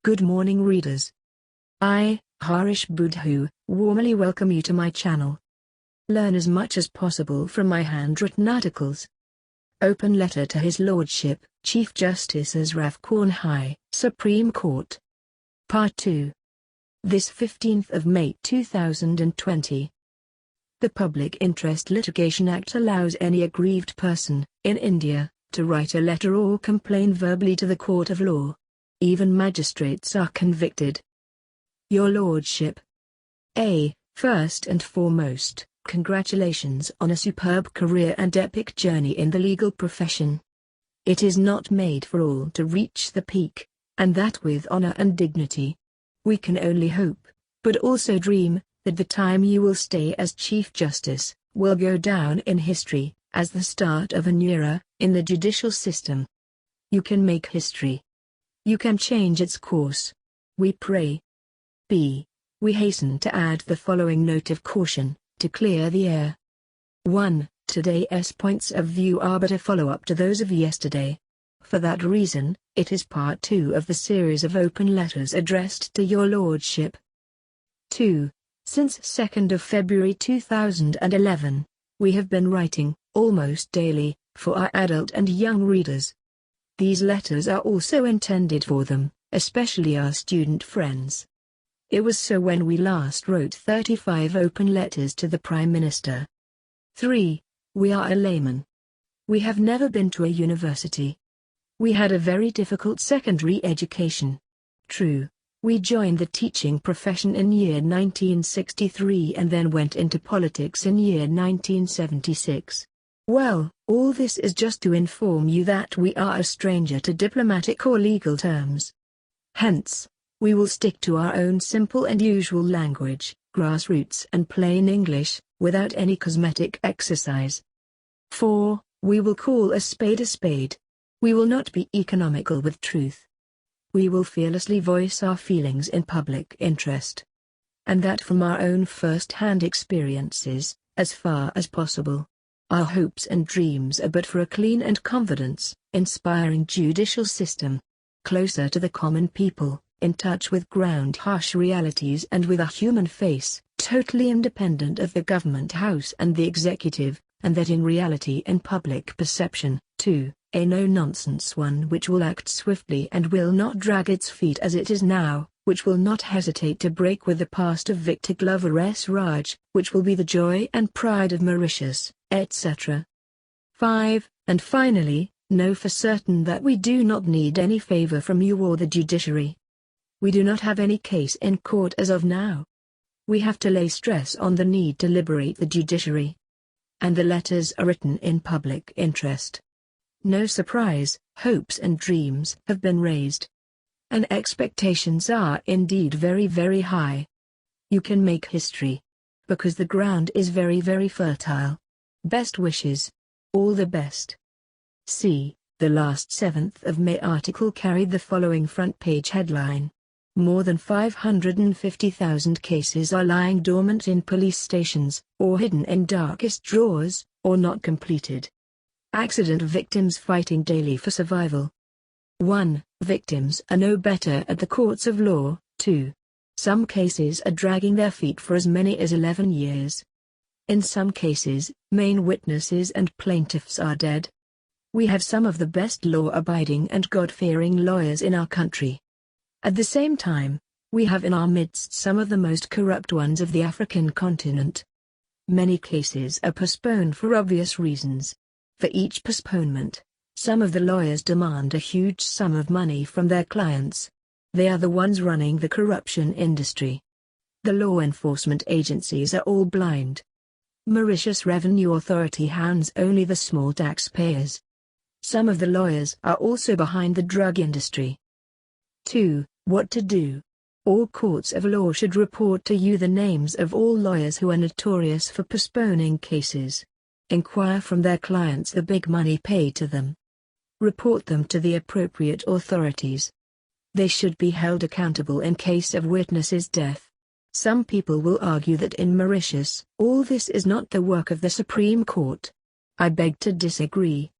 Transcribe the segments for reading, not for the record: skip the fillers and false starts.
Good morning readers. I, Harish Boodhoo, warmly welcome you to my channel. Learn as much as possible from my handwritten articles. Open letter to His Lordship, Chief Justice Asraf Caunhye, Supreme Court. Part 2. This 15th of May 2020. The Public Interest Litigation Act allows any aggrieved person, in India, to write a letter or complain verbally to the court of law. Even magistrates are convicted. Your Lordship. First and foremost, congratulations on a superb career and epic journey in the legal profession. It is not made for all to reach the peak, and that with honor and dignity. We can only hope, but also dream, that the time you will stay as Chief Justice will go down in history as the start of a new era in the judicial system. You can make history. You can change its course. We pray. We hasten to add the following note of caution, to clear the air. 1. Today's points of view are but a follow-up to those of yesterday. For that reason, it is part 2 of the series of open letters addressed to Your Lordship. 2. Since 2nd of February 2011, we have been writing, almost daily, for our adult and young readers. These letters are also intended for them, especially our student friends. It was so when we last wrote 35 open letters to the Prime Minister. 3. We are a layman. We have never been to a university. We had a very difficult secondary education. True, we joined the teaching profession in year 1963 and then went into politics in year 1976. Well, all this is just to inform you that we are a stranger to diplomatic or legal terms. Hence, we will stick to our own simple and usual language, grassroots and plain English, without any cosmetic exercise. 4. We will call a spade a spade. We will not be economical with truth. We will fearlessly voice our feelings in public interest. And that from our own first-hand experiences, as far as possible. Our hopes and dreams are but for a clean and confidence, inspiring judicial system. Closer to the common people, in touch with ground harsh realities and with a human face, totally independent of the government house and the executive, and that in reality and public perception, too, a no-nonsense one which will act swiftly and will not drag its feet as it is now, which will not hesitate to break with the past of Victor Glover S. Raj, which will be the joy and pride of Mauritius, etc. 5. And finally, know for certain that we do not need any favor from you or the judiciary. We do not have any case in court as of now. We have to lay stress on the need to liberate the judiciary. And the letters are written in public interest. No surprise, hopes and dreams have been raised. And expectations are indeed very, very high. You can make history. Because the ground is very, very fertile. Best wishes. All the best. See, the last 7th of May article carried the following front page headline. More than 550,000 cases are lying dormant in police stations, or hidden in darkest drawers, or not completed. Accident victims fighting daily for survival. 1. Victims are no better at the courts of law. 2. Some cases are dragging their feet for as many as 11 years. In some cases, main witnesses and plaintiffs are dead. We have some of the best law-abiding and God-fearing lawyers in our country. At the same time, we have in our midst some of the most corrupt ones of the African continent. Many cases are postponed for obvious reasons. For each postponement, some of the lawyers demand a huge sum of money from their clients. They are the ones running the corruption industry. The law enforcement agencies are all blind. Mauritius Revenue Authority hands only the small taxpayers. Some of the lawyers are also behind the drug industry. 2. What to do? All courts of law should report to you the names of all lawyers who are notorious for postponing cases. Inquire from their clients the big money paid to them. Report them to the appropriate authorities. They should be held accountable in case of witnesses' death. Some people will argue that in Mauritius, all this is not the work of the Supreme Court. I beg to disagree.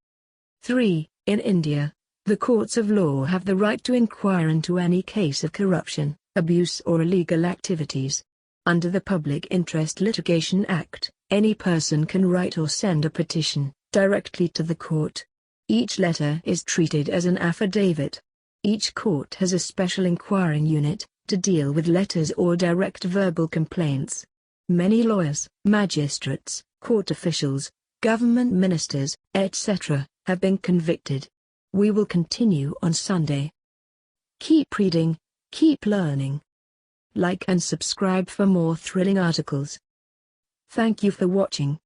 3. In India, The courts of law have the right to inquire into any case of corruption, abuse or illegal activities. Under the Public Interest Litigation Act, any person can write or send a petition directly to the court. Each letter is treated as an affidavit. Each court has a special inquiring unit to deal with letters or direct verbal complaints. Many lawyers, magistrates, court officials, government ministers, etc., have been convicted. We will continue on Sunday. Keep reading, keep learning. Like and subscribe for more thrilling articles. Thank you for watching.